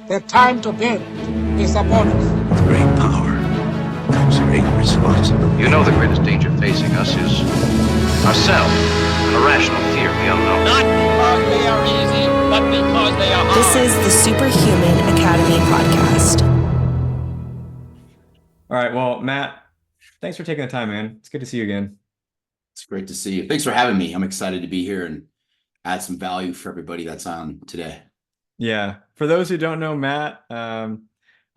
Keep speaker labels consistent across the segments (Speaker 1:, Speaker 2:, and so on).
Speaker 1: The time to build is upon us.
Speaker 2: With great power comes great responsibility.
Speaker 3: You know the greatest danger facing us is ourselves, an irrational fear of the unknown.
Speaker 4: Not because they are easy, but because they are hard.
Speaker 5: This is the Superhuman Academy podcast.
Speaker 6: All right. Well, Matt, thanks for taking the time, man. It's good to see you again.
Speaker 7: It's great to see you. Thanks for having me. I'm excited to be here and add some value for everybody that's on today.
Speaker 6: Yeah. For those who don't know Matt, I'll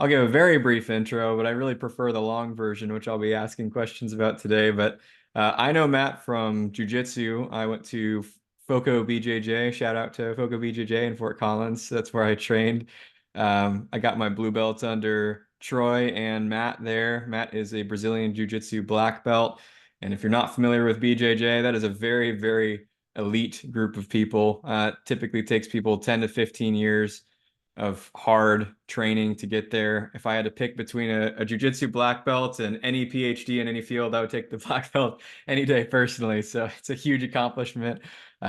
Speaker 6: give a very brief intro, but I really prefer the long version, which I'll be asking questions about today. But I know Matt from Jiu-Jitsu. I went to FOCO BJJ. Shout out to FOCO BJJ in Fort Collins. That's where I trained. I got my blue belt under Troy and Matt there. Matt is a Brazilian Jiu-Jitsu black belt. And if you're not familiar with BJJ, that is a very, very elite group of people. Typically takes people 10 to 15 years of hard training to get there. If I had to pick between a jiu-jitsu black belt and any PhD in any field, I would take the black belt any day personally. So it's a huge accomplishment.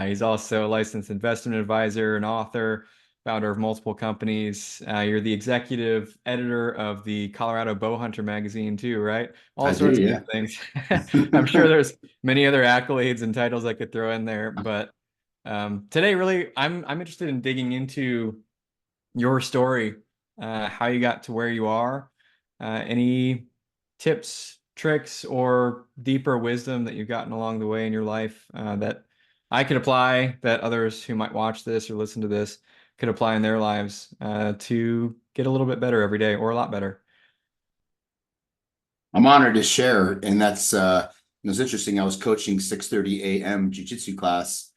Speaker 6: He's also a licensed investment advisor, an author, founder of multiple companies. You're the executive editor of the Colorado Bowhunter magazine too, right? All sorts of good things. I'm sure there's many other accolades and titles I could throw in there, but today really I'm interested in digging into your story, how you got to where you are, any tips, tricks, or deeper wisdom that you've gotten along the way in your life that I could apply, that others who might watch this or listen to this could apply in their lives to get a little bit better every day or a lot better.
Speaker 7: I'm honored to share, and that's it was interesting. I was coaching 6:30 a.m. jiu-jitsu class,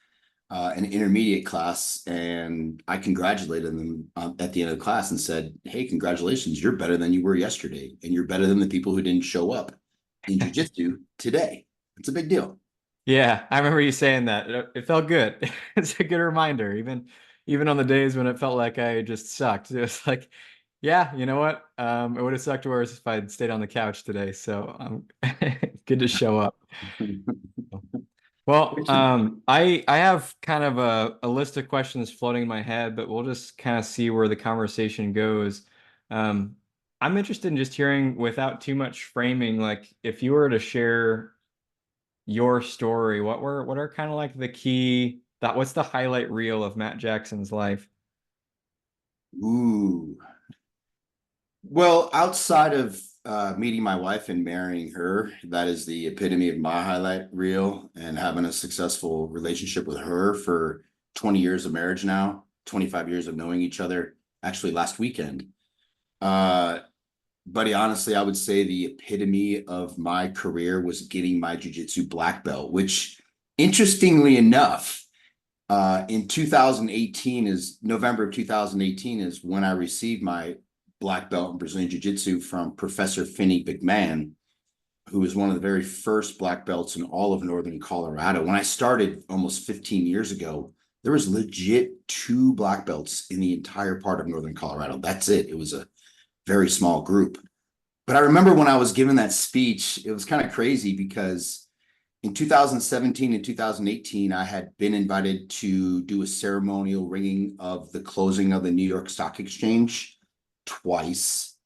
Speaker 7: an intermediate class, and I congratulated them at the end of the class and said, "Hey, congratulations! You're better than you were yesterday, and you're better than the people who didn't show up in jiu-jitsu today." It's a big deal.
Speaker 6: Yeah, I remember you saying that. It felt good. It's a good reminder, even on the days when it felt like I just sucked. It was like, yeah, you know what? It would have sucked worse if I'd stayed on the couch today. So good to show up. Well, I have kind of a list of questions floating in my head, but we'll just kind of see where the conversation goes. I'm interested in just hearing without too much framing, like if you were to share your story, what are kind of like the key, what's the highlight reel of Matt Jackson's life?
Speaker 7: Ooh. Well, outside of meeting my wife and marrying her, that is the epitome of my highlight reel, and having a successful relationship with her for 20 years of marriage now, 25 years of knowing each other, actually last weekend. Buddy, honestly, I would say the epitome of my career was getting my jiu-jitsu black belt, which interestingly enough, in 2018 is November of 2018 is when I received my black belt in Brazilian Jiu-Jitsu from Professor Finney McMahon, who was one of the very first black belts in all of Northern Colorado. When I started almost 15 years ago, there was legit 2 black belts in the entire part of Northern Colorado. That's it. It was a very small group. But I remember when I was given that speech, it was kind of crazy because in 2017 and 2018, I had been invited to do a ceremonial ringing of the closing of the New York Stock Exchange twice.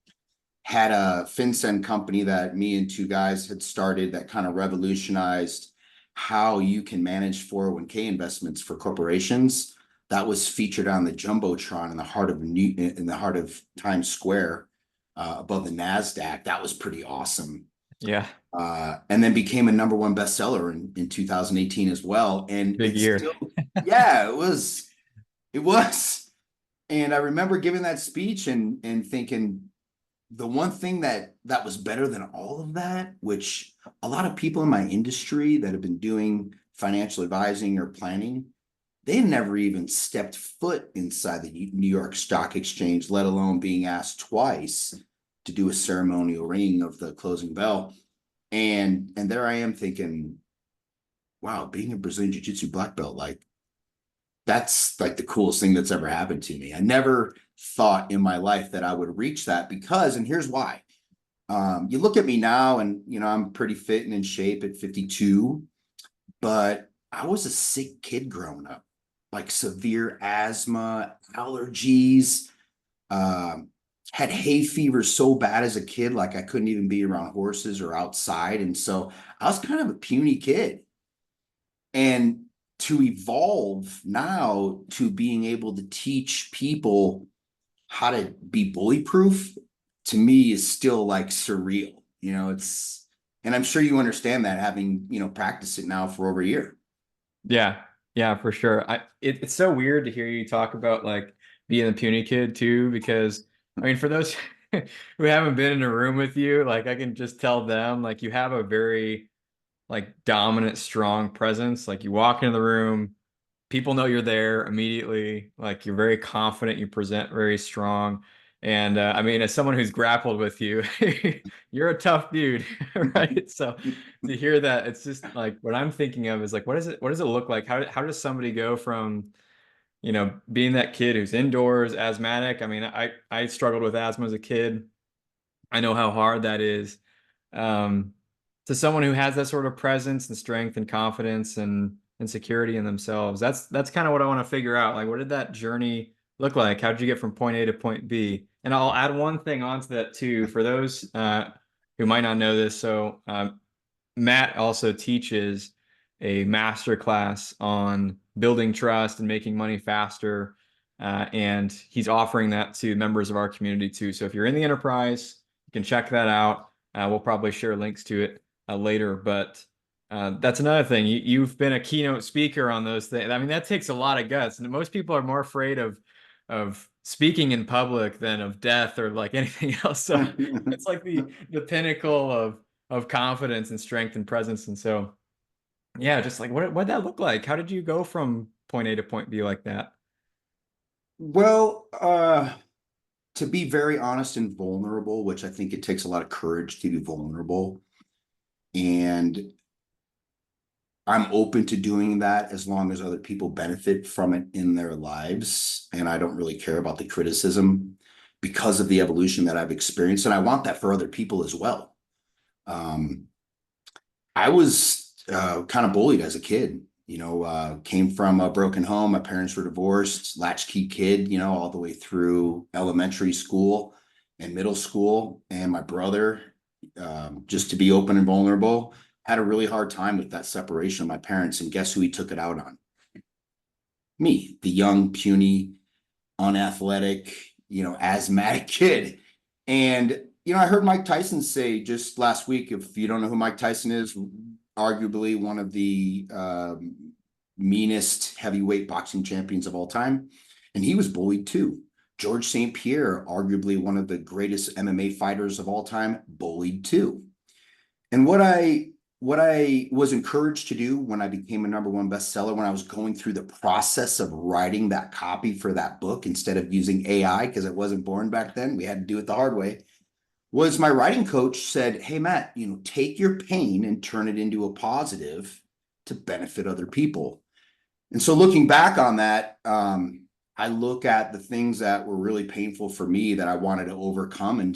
Speaker 7: Had a FinCEN company that me and 2 guys had started that kind of revolutionized how you can manage 401k investments for corporations. That was featured on the Jumbotron in the heart of Times Square, above the NASDAQ. That was pretty awesome.
Speaker 6: Yeah.
Speaker 7: And then became a #1 bestseller in 2018 as well. And
Speaker 6: big year.
Speaker 7: Yeah, it was. And I remember giving that speech and thinking the one thing that was better than all of that, which a lot of people in my industry that have been doing financial advising or planning, they never even stepped foot inside the New York Stock Exchange, let alone being asked twice to do a ceremonial ringing of the closing bell. And there I am thinking, wow, being a Brazilian Jiu-Jitsu black belt, like that's like the coolest thing that's ever happened to me. I never thought in my life that I would reach that because, and here's why. You look at me now and, I'm pretty fit and in shape at 52, but I was a sick kid growing up, like severe asthma, allergies, Had hay fever so bad as a kid, like I couldn't even be around horses or outside. And so I was kind of a puny kid. And to evolve now to being able to teach people how to be bully proof, to me is still like surreal. And I'm sure you understand that, having, practiced it now for over a year.
Speaker 6: Yeah, yeah, for sure. It's so weird to hear you talk about like being a puny kid too, because I mean, for those who haven't been in a room with you, like I can just tell them like you have a very like dominant, strong presence. Like you walk into the room, people know you're there immediately. Like you're very confident, you present very strong. And I mean, as someone who's grappled with you, you're a tough dude, right? So to hear that, it's just like what I'm thinking of is like, what does it look like? How does somebody go from, being that kid who's indoors, asthmatic? I mean, I struggled with asthma as a kid. I know how hard that is. Um, to someone who has that sort of presence and strength and confidence and security in themselves. That's kind of what I want to figure out. Like, what did that journey look like? How did you get from point A to point B? And I'll add one thing onto that too, for those who might not know this. So Matt also teaches a master class on building trust and making money faster. And he's offering that to members of our community too. So if you're in the enterprise, you can check that out. We'll probably share links to it later, but that's another thing. You've been a keynote speaker on those things. I mean, that takes a lot of guts, and most people are more afraid of speaking in public than of death or like anything else. So it's like the pinnacle of confidence and strength and presence. And so, yeah, just like what'd that look like? How did you go from point A to point B like that?
Speaker 7: Well, to be very honest and vulnerable, which I think it takes a lot of courage to be vulnerable. And I'm open to doing that as long as other people benefit from it in their lives. And I don't really care about the criticism because of the evolution that I've experienced. And I want that for other people as well. I was kind of bullied as a kid, came from a broken home. My parents were divorced, latchkey kid, all the way through elementary school and middle school. And my brother, just to be open and vulnerable, had a really hard time with that separation of my parents. And guess who he took it out on? Me, the young, puny, unathletic, asthmatic kid. And, I heard Mike Tyson say just last week, if you don't know who Mike Tyson is, arguably one of the meanest heavyweight boxing champions of all time. And he was bullied too. George St. Pierre, arguably one of the greatest MMA fighters of all time, bullied too. And what I was encouraged to do when I became a #1 bestseller, when I was going through the process of writing that copy for that book instead of using AI, because it wasn't born back then, we had to do it the hard way, was my writing coach said, hey, Matt, take your pain and turn it into a positive to benefit other people. And so looking back on that, I look at the things that were really painful for me that I wanted to overcome, and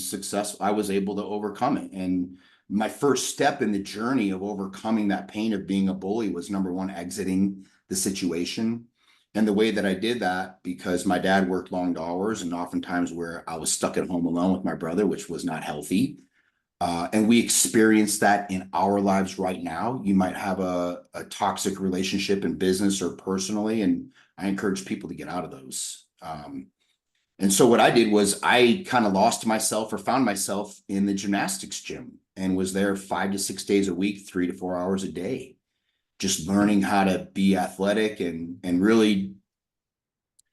Speaker 7: I was able to overcome it. And my first step in the journey of overcoming that pain of being a bully was #1, exiting the situation. And the way that I did that, because my dad worked long hours and oftentimes where I was stuck at home alone with my brother, which was not healthy. And we experience that in our lives right now. You might have a toxic relationship in business or personally, and I encourage people to get out of those. And so what I did was I kind of lost myself or found myself in the gymnastics gym and was there 5 to 6 days a week, 3 to 4 hours a day, just learning how to be athletic and really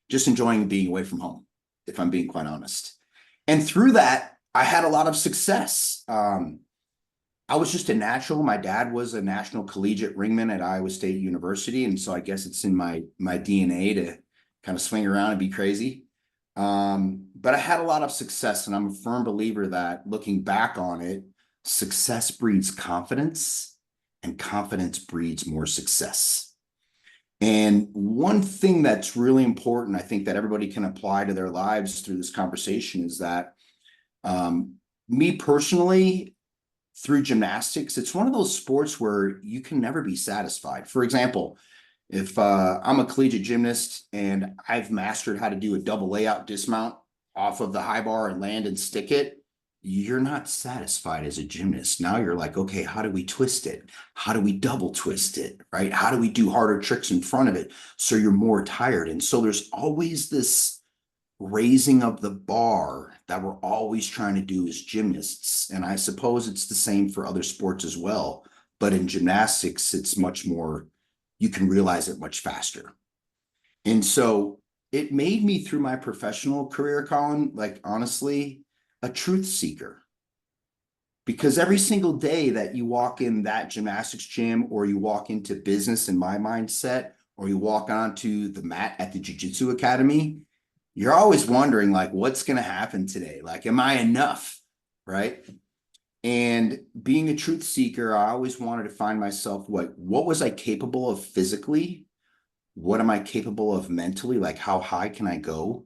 Speaker 7: just enjoying being away from home, if I'm being quite honest. And through that, I had a lot of success. I was just a natural. My dad was a national collegiate ringman at Iowa State University. And so I guess it's in my DNA to kind of swing around and be crazy. But I had a lot of success, and I'm a firm believer that looking back on it, success breeds confidence and confidence breeds more success. And one thing that's really important, I think that everybody can apply to their lives through this conversation is that me personally, through gymnastics, it's one of those sports where you can never be satisfied. For example, if I'm a collegiate gymnast and I've mastered how to do a double layout dismount, off of the high bar and land and stick it, you're not satisfied as a gymnast. Now you're like, okay, how do we twist it? How do we double twist it, right? How do we do harder tricks in front of it so you're more tired? And so there's always this raising of the bar that we're always trying to do as gymnasts. And I suppose it's the same for other sports as well. But in gymnastics, it's much more, you can realize it much faster. And so it made me through my professional career, Colin, like honestly, a truth seeker. Because every single day that you walk in that gymnastics gym, or you walk into business in my mindset, or you walk onto the mat at the Jiu-Jitsu Academy, you're always wondering, like, what's going to happen today? Like, am I enough? Right. And being a truth seeker, I always wanted to find myself, what was I capable of physically? What am I capable of mentally? Like, how high can I go?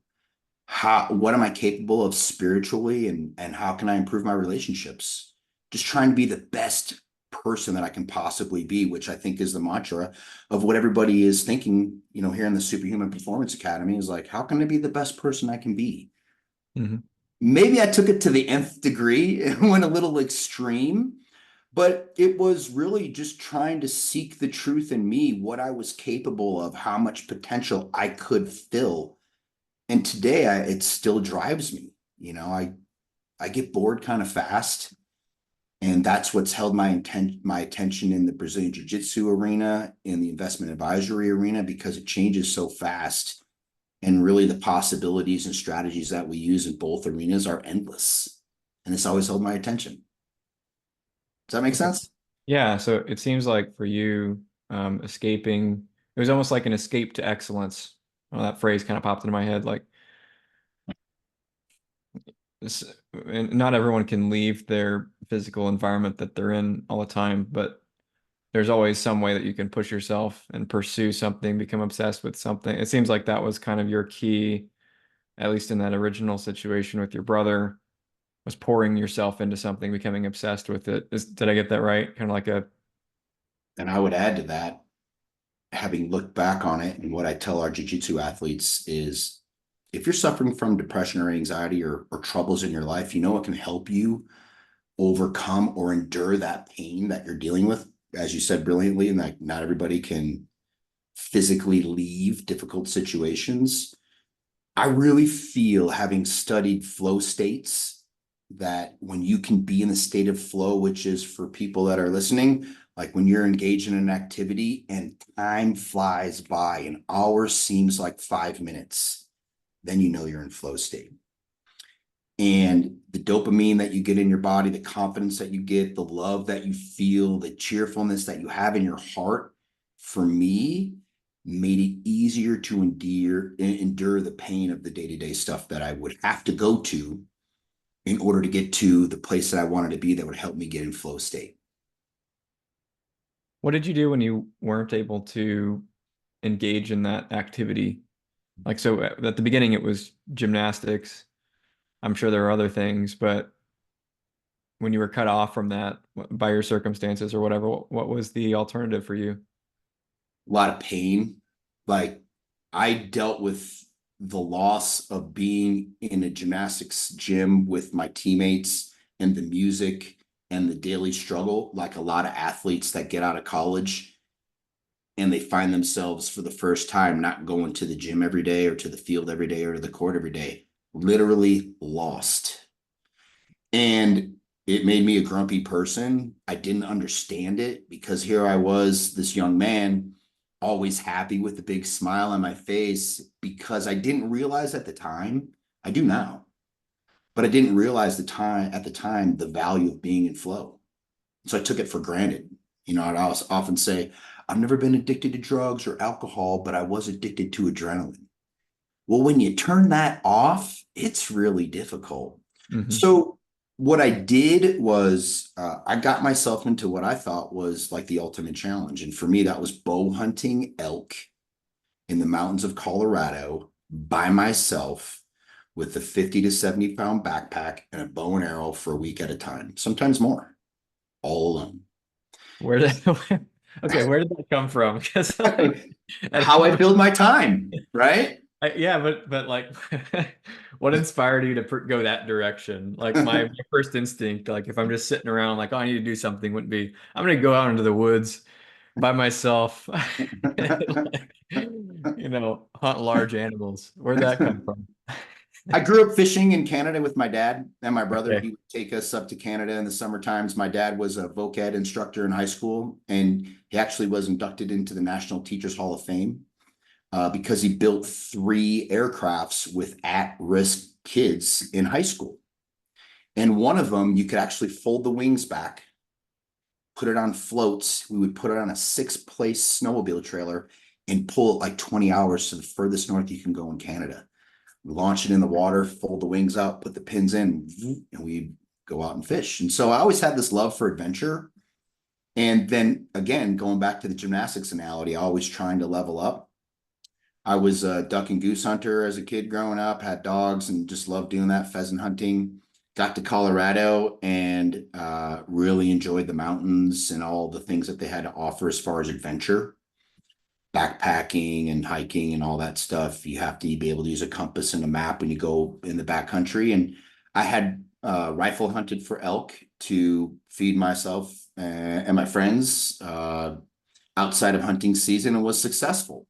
Speaker 7: What am I capable of spiritually? And how can I improve my relationships? Just trying to be the best person that I can possibly be, which I think is the mantra of what everybody is thinking, you know, here in the Superhuman Performance Academy, is like, how can I be the best person I can be? Mm-hmm. Maybe I took it to the nth degree and went a little extreme, but it was really just trying to seek the truth in me, what I was capable of, how much potential I could fill. And today it still drives me. You know, I get bored kind of fast. And that's what's held my attention in the Brazilian Jiu-Jitsu arena, in the investment advisory arena, because it changes so fast. And really the possibilities and strategies that we use in both arenas are endless. And it's always held my attention. Does that make sense?
Speaker 6: Yeah. So it seems like for you, escaping, it was almost like an escape to excellence. Well, that phrase kind of popped into my head. Like, and not everyone can leave their physical environment that they're in all the time, but there's always some way that you can push yourself and pursue something, become obsessed with something. It seems like that was kind of your key, at least in that original situation with your brother, was pouring yourself into something, becoming obsessed with it. Did I get that right? Kind of like a...
Speaker 7: And I would add to that, having looked back on it, and what I tell our jiu-jitsu athletes is, if you're suffering from depression or anxiety or troubles in your life, you know what can help you overcome or endure that pain that you're dealing with, as you said brilliantly, and that not everybody can physically leave difficult situations. I really feel, having studied flow states, that when you can be in the state of flow, which is, for people that are listening, like when you're engaged in an activity and time flies by, an hour seems like 5 minutes, then you know you're in flow state. And the dopamine that you get in your body, the confidence that you get, the love that you feel, the cheerfulness that you have in your heart, for me, made it easier to endure the pain of the day-to-day stuff that I would have to go to in order to get to the place that I wanted to be, that would help me get in flow state.
Speaker 6: What did you do when you weren't able to engage in that activity? Like, so at the beginning it was gymnastics. I'm sure there are other things, but when you were cut off from that by your circumstances or whatever, what was the alternative for you?
Speaker 7: A lot of pain. Like, I dealt with the loss of being in a gymnastics gym with my teammates and the music and the daily struggle, like a lot of athletes that get out of college and they find themselves for the first time not going to the gym every day, or to the field every day, or to the court every day, literally lost. And it made me a grumpy person. I didn't understand it, because here I was, this young man, always happy with a big smile on my face, because I didn't realize at the time, I do now, but I didn't realize at the time the value of being in flow. So I took it for granted. You know, I'd often say, I've never been addicted to drugs or alcohol, but I was addicted to adrenaline. Well, when you turn that off, it's really difficult. Mm-hmm. So what I did was I got myself into what I thought was like the ultimate challenge. And for me, that was bow hunting elk in the mountains of Colorado by myself, with a 50 to 70 pound backpack and a bow and arrow for a week at a time, sometimes more, all alone.
Speaker 6: Where did that come from?
Speaker 7: How I filled my time, right?
Speaker 6: Yeah, but like, what inspired you to go that direction? Like my first instinct, like if I'm just sitting around, like, oh, I need to do something, wouldn't be, I'm gonna go out into the woods by myself, like, hunt large animals. Where'd that come from?
Speaker 7: I grew up fishing in Canada with my dad and my brother.
Speaker 6: Okay.
Speaker 7: He would take us up to Canada in the summer times. My dad was a voc ed instructor in high school, and he actually was inducted into the National Teachers Hall of Fame because he built 3 aircrafts with at-risk kids in high school. And one of them, you could actually fold the wings back, put it on floats. We would put it on a 6-place snowmobile trailer and pull it like 20 hours to the furthest north you can go in Canada. Launch it in the water, fold the wings up, put the pins in, and we'd go out and fish. And so I always had this love for adventure. And then again, going back to the gymnastics analogy, always trying to level up. I was a duck and goose hunter as a kid growing up, had dogs and just loved doing that, pheasant hunting. Got to Colorado and really enjoyed the mountains and all the things that they had to offer as far as adventure. Backpacking and hiking and all that stuff. You have to be able to use a compass and a map when you go in the backcountry. And I had rifle hunted for elk to feed myself and my friends outside of hunting season, and was successful.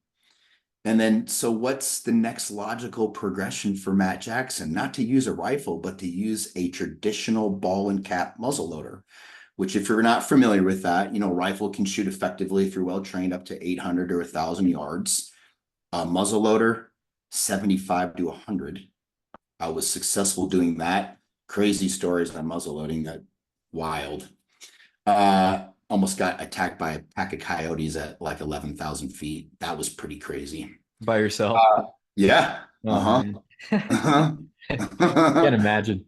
Speaker 7: And then, so what's the next logical progression for Matt Jackson? Not to use a rifle, but to use a traditional ball and cap muzzleloader, which, if you're not familiar with that, rifle can shoot effectively if you're well trained up to 800 or 1,000 yards. Muzzleloader, 75 to 100. I was successful doing that. Crazy stories on muzzleloading, that wild. Almost got attacked by a pack of coyotes at like 11,000 feet. That was pretty crazy.
Speaker 6: By yourself?
Speaker 7: Yeah.
Speaker 6: Oh, can't imagine.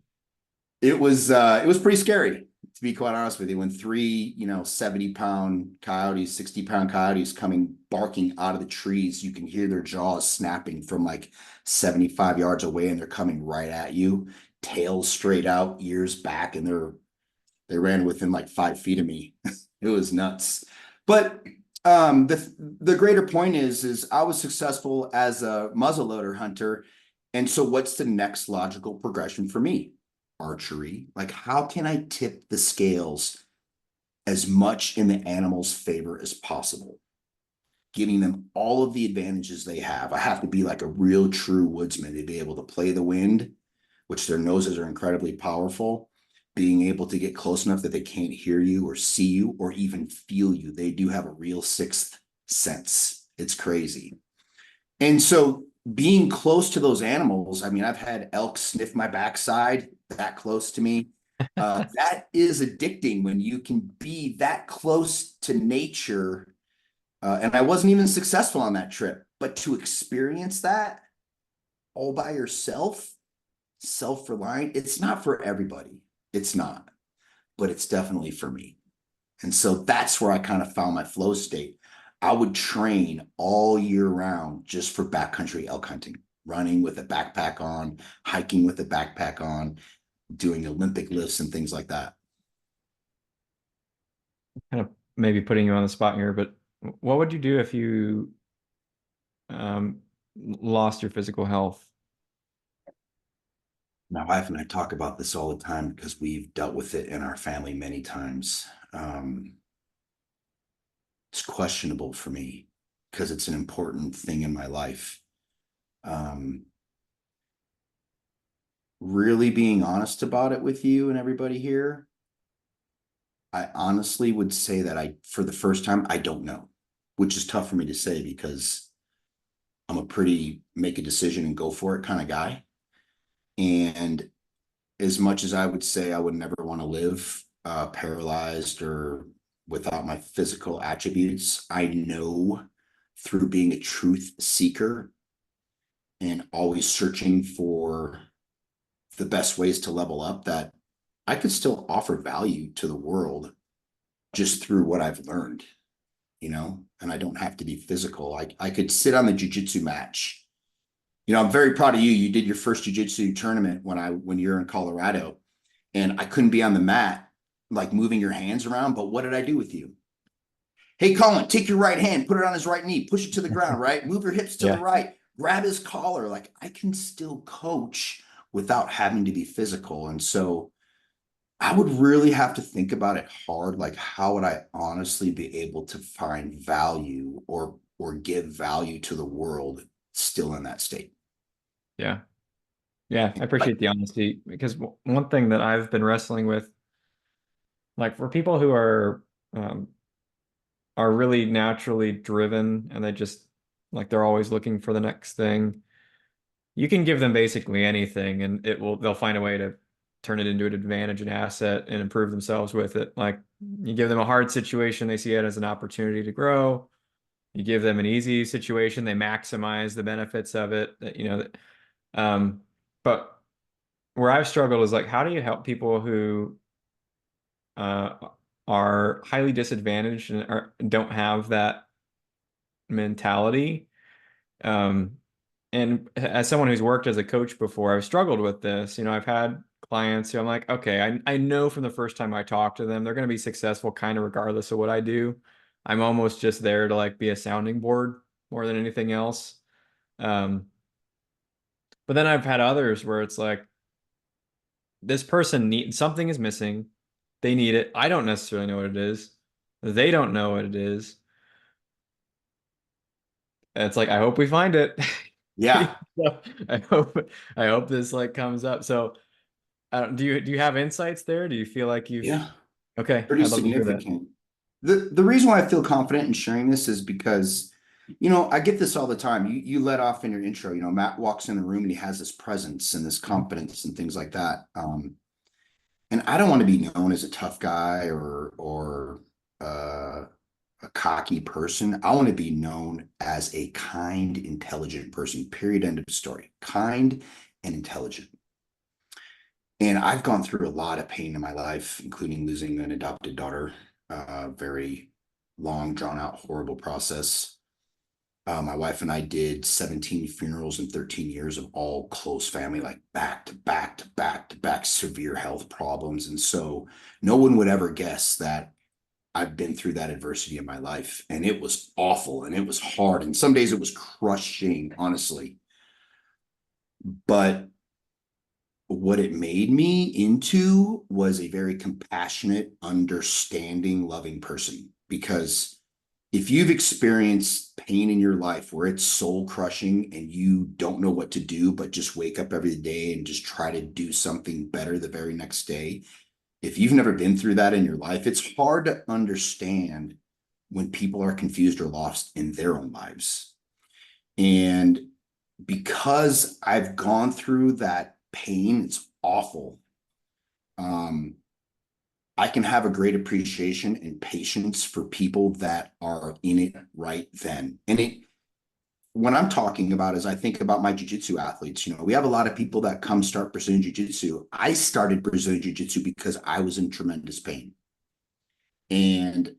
Speaker 7: It was pretty scary, to be quite honest with you, when 3, 70-pound coyotes, 60-pound coyotes coming barking out of the trees. You can hear their jaws snapping from like 75 yards away, and they're coming right at you, tails straight out, ears back, and they ran within like 5 feet of me. It was nuts. But the greater point is I was successful as a muzzleloader hunter. And so what's the next logical progression for me? Archery. Like, how can I tip the scales as much in the animal's favor as possible, giving them all of the advantages they have? I have to be like a real true woodsman to be able to play the wind, which their noses are incredibly powerful, being able to get close enough that they can't hear you or see you or even feel you. They do have a real 6th sense. It's crazy. And so being close to those animals, I mean, I've had elk sniff my backside that close to me. That is addicting when you can be that close to nature. And I wasn't even successful on that trip, but to experience that all by yourself, self-reliant, it's not for everybody. It's not, but it's definitely for me. And so that's where I kind of found my flow state. I would train all year round just for backcountry elk hunting, running with a backpack on, hiking with a backpack on, doing Olympic lifts and things like that.
Speaker 6: Kind of maybe putting you on the spot here, but what would you do if you lost your physical health?
Speaker 7: My wife and I talk about this all the time because we've dealt with it in our family many times. It's questionable for me because it's an important thing in my life. Really being honest about it with you and everybody here, I honestly would say that for the first time, I don't know, which is tough for me to say because I'm a pretty make a decision and go for it kind of guy. And as much as I would say I would never want to live paralyzed or without my physical attributes, I know through being a truth seeker and always searching for the best ways to level up that I could still offer value to the world just through what I've learned, and I don't have to be physical. I could sit on the jiu-jitsu match. I'm very proud of you. You did your first jiu-jitsu tournament when you're in Colorado, and I couldn't be on the mat, like moving your hands around. But what did I do with you? Hey, Colin, take your right hand, put it on his right knee, push it to the ground, right? Move your hips to the right, grab his collar. Like, I can still coach without having to be physical. And so I would really have to think about it hard. Like, how would I honestly be able to find value or give value to the world still in that state?
Speaker 6: Yeah. Yeah, I
Speaker 7: Like,
Speaker 6: appreciate the honesty because one thing that I've been wrestling with, like for people who um, are really naturally driven and they just like they're always looking for the next thing, you can give them basically anything and they'll find a way to turn it into an advantage, an asset, and improve themselves with it. Like you give them a hard situation, they see it as an opportunity to grow. You give them an easy situation, they maximize the benefits of it. Um, but where I've struggled is like, how do you help people who uh, are highly disadvantaged and don't have that mentality? And as someone who's worked as a coach before, I've struggled with this. I've had clients who I'm like, okay, I know from the first time I talk to them, they're going to be successful kind of regardless of what I do. I'm almost just there to like be a sounding board more than anything else. Um, but then I've had others where it's like, this person needs something is missing. They need it. I don't necessarily know what it is. They don't know what it is. And it's like, I hope we find it.
Speaker 7: yeah,
Speaker 6: So I hope this like comes up. So do you have insights there? Do you feel like you've
Speaker 7: yeah,
Speaker 6: okay,
Speaker 7: pretty
Speaker 6: I'd love to hear that.
Speaker 7: significant. The reason why I feel confident in sharing this is because, I get this all the time. You let off in your intro, Matt walks in the room and he has this presence and this confidence and things like that. And I don't want to be known as a tough guy or a cocky person. I want to be known as a kind, intelligent person. Period. End of story. Kind and intelligent. And I've gone through a lot of pain in my life, including losing an adopted daughter. Very long, drawn out, horrible process. My wife and I did 17 funerals in 13 years of all close family, like back to back to back to back severe health problems. And so no one would ever guess that I've been through that adversity in my life. And it was awful and it was hard. And some days it was crushing, honestly. But what it made me into was a very compassionate, understanding, loving person. Because if you've experienced pain in your life where it's soul crushing and you don't know what to do, but just wake up every day and just try to do something better the very next day, if you've never been through that in your life, it's hard to understand when people are confused or lost in their own lives. And because I've gone through that pain, it's awful. I can have a great appreciation and patience for people that are in it right then. And when I'm talking about is I think about my jiu-jitsu athletes. We have a lot of people that come start Brazilian jiu-jitsu. I started Brazilian jiu-jitsu because I was in tremendous pain. And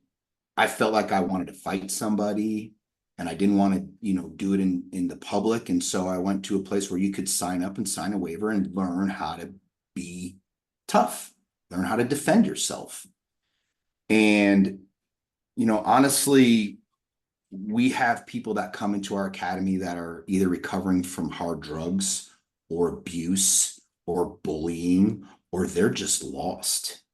Speaker 7: I felt like I wanted to fight somebody and I didn't want to, do it in the public. And so I went to a place where you could sign up and sign a waiver and learn how to be tough, learn how to defend yourself. And, honestly, we have people that come into our academy that are either recovering from hard drugs or abuse or bullying, or they're just lost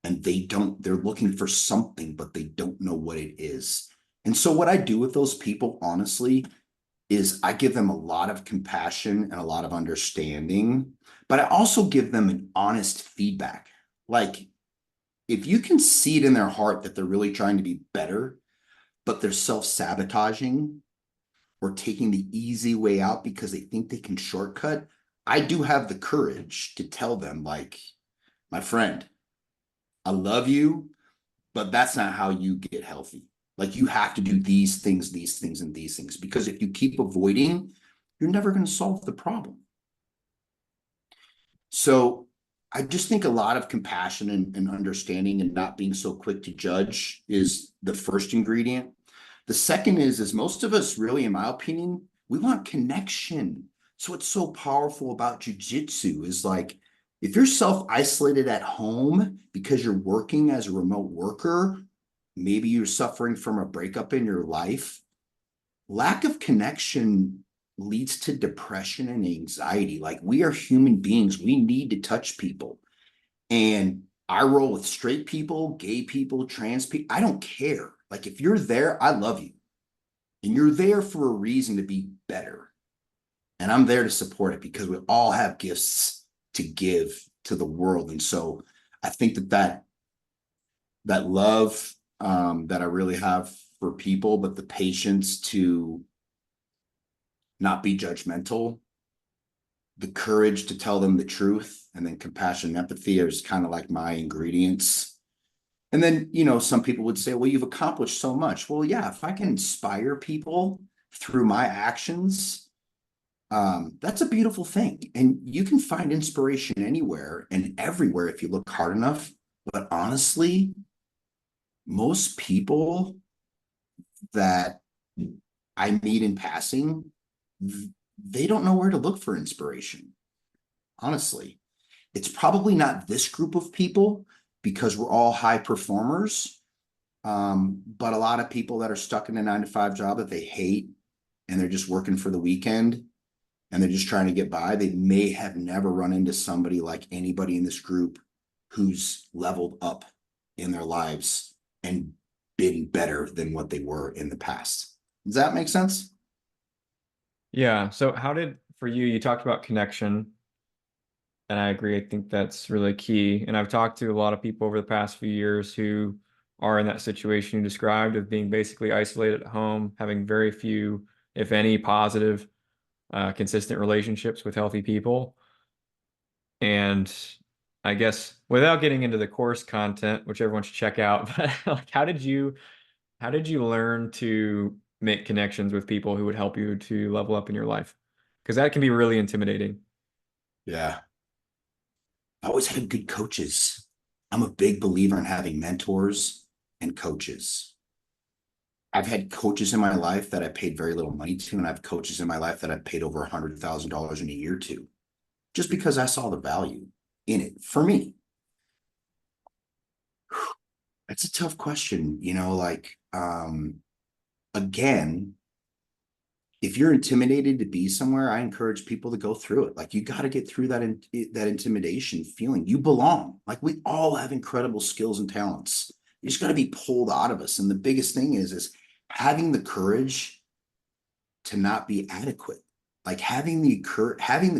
Speaker 7: and they're looking for something, but they don't know what it is. And so what I do with those people, honestly, is I give them a lot of compassion and a lot of understanding, but I also give them an honest feedback. Like, if you can see it in their heart that they're really trying to be better, but they're self-sabotaging or taking the easy way out because they think they can shortcut, I do have the courage to tell them, like, my friend, I love you, but that's not how you get healthy. Like, you have to do these things, and these things, because if you keep avoiding, you're never going to solve the problem. So I just think a lot of compassion and understanding and not being so quick to judge is the first ingredient. The second is most of us really, in my opinion, we want connection. So what's so powerful about jiu-jitsu is like, if you're self-isolated at home because you're working as a remote worker, maybe you're suffering from a breakup in your life, lack of connection leads to depression and anxiety. Like, we are human beings. We need to touch people. And I roll with straight people, gay people, trans people. I don't care. Like, if you're there, I love you. And you're there for a reason to be better. And I'm there to support it because we all have gifts to give to the world. And so I think that love that I really have for people, but the patience to not be judgmental, the courage to tell them the truth, and then compassion and empathy is kind of like my ingredients. And then, you know, some people would say, well, you've accomplished so much. Well, yeah, if I can inspire people through my actions, that's a beautiful thing. And you can find inspiration anywhere and everywhere if you look hard enough. But honestly, most people that I meet in passing, they don't know where to look for inspiration. Honestly, it's probably not this group of people because we're all high performers. But a lot of people that are stuck in a 9-to-5 job that they hate and they're just working for the weekend and they're just trying to get by, they may have never run into somebody like anybody in this group who's leveled up in their lives and been better than what they were in the past. Does that make sense?
Speaker 6: Yeah. So how did, for you, you talked about connection, and I agree. I think that's really key. And I've talked to a lot of people over the past few years who are in that situation you described of being basically isolated at home, having very few, if any, positive, consistent relationships with healthy people. And I guess without getting into the course content, which everyone should check out, but like, how did you learn to make connections with people who would help you to level up in your life? Because that can be really intimidating.
Speaker 7: Yeah. I always had good coaches. I'm a big believer in having mentors and coaches. I've had coaches in my life that I paid very little money to, and I have coaches in my life that I've paid over $100,000 in a year to, just because I saw the value in it for me. That's a tough question, you know, like, again, if you're intimidated to be somewhere, I encourage people to go through it. Like, you got to get through that intimidation feeling. You belong. Like, we all have incredible skills and talents. You just got to be pulled out of us. And the biggest thing is having the courage to not be adequate. Like, having the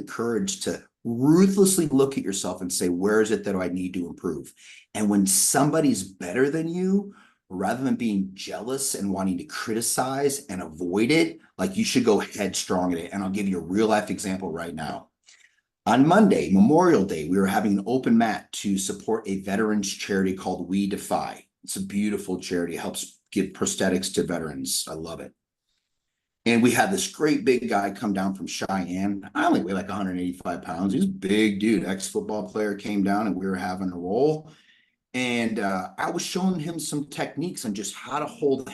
Speaker 7: courage to ruthlessly look at yourself and say, where is it that I need to improve? And when somebody's better than you, rather than being jealous and wanting to criticize and avoid it, like, you should go headstrong at it. And I'll give you a real life example right now. On Monday, Memorial Day, we were having an open mat to support a veterans charity called We Defy. It's a beautiful charity. It helps give prosthetics to veterans. I love it. And we had this great big guy come down from Cheyenne. I only weigh like 185 pounds. He's a big dude, ex-football player, came down and we were having a roll. And I was showing him some techniques on just how to hold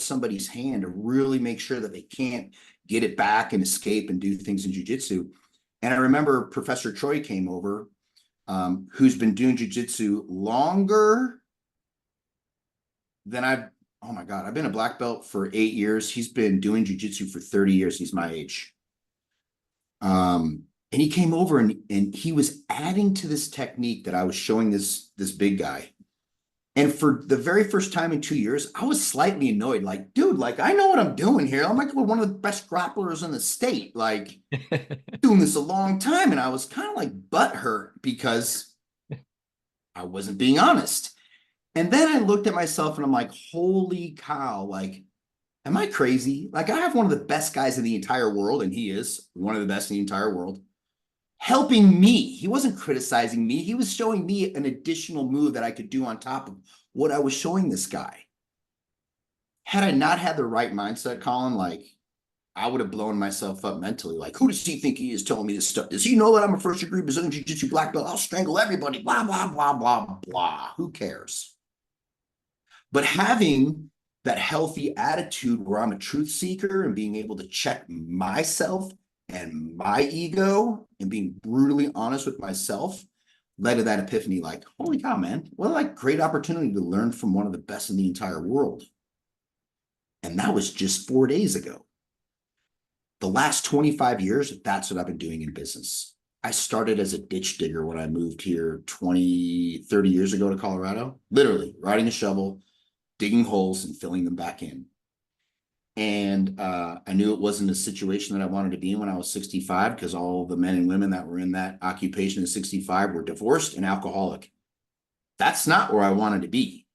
Speaker 7: somebody's hand to really make sure that they can't get it back and escape and do things in jiu-jitsu. And I remember Professor Troy came over, who's been doing jiu-jitsu longer than oh my God, I've been a black belt for 8 years. He's been doing jiu-jitsu for 30 years. He's my age. And he came over and he was adding to this technique that I was showing this big guy. And for the very first time in 2 years, I was slightly annoyed. Like, dude, like, I know what I'm doing here. I'm like one of the best grapplers in the state, like doing this a long time. And I was kind of like butthurt because I wasn't being honest. And then I looked at myself and I'm like, holy cow, like, am I crazy? Like, I have one of the best guys in the entire world, and he is one of the best in the entire world, helping me. He wasn't criticizing me. He was showing me an additional move that I could do on top of what I was showing this guy. Had I not had the right mindset, Colin, like, I would have blown myself up mentally. Like, who does he think he is telling me this stuff? Does he know that I'm a first degree Brazilian Jiu-Jitsu black belt? I'll strangle everybody, blah, blah, blah, blah, blah. Who cares? But having that healthy attitude where I'm a truth seeker and being able to check myself and my ego and being brutally honest with myself led to that epiphany. Like, holy cow, man, what a like great opportunity to learn from one of the best in the entire world. And that was just 4 days ago. The last 25 years, that's what I've been doing in business. I started as a ditch digger when I moved here 30 years ago to Colorado, literally riding a shovel, digging holes and filling them back in. And I knew it wasn't a situation that I wanted to be in when I was 65, because all the men and women that were in that occupation at 65 were divorced and alcoholic. That's not where I wanted to be.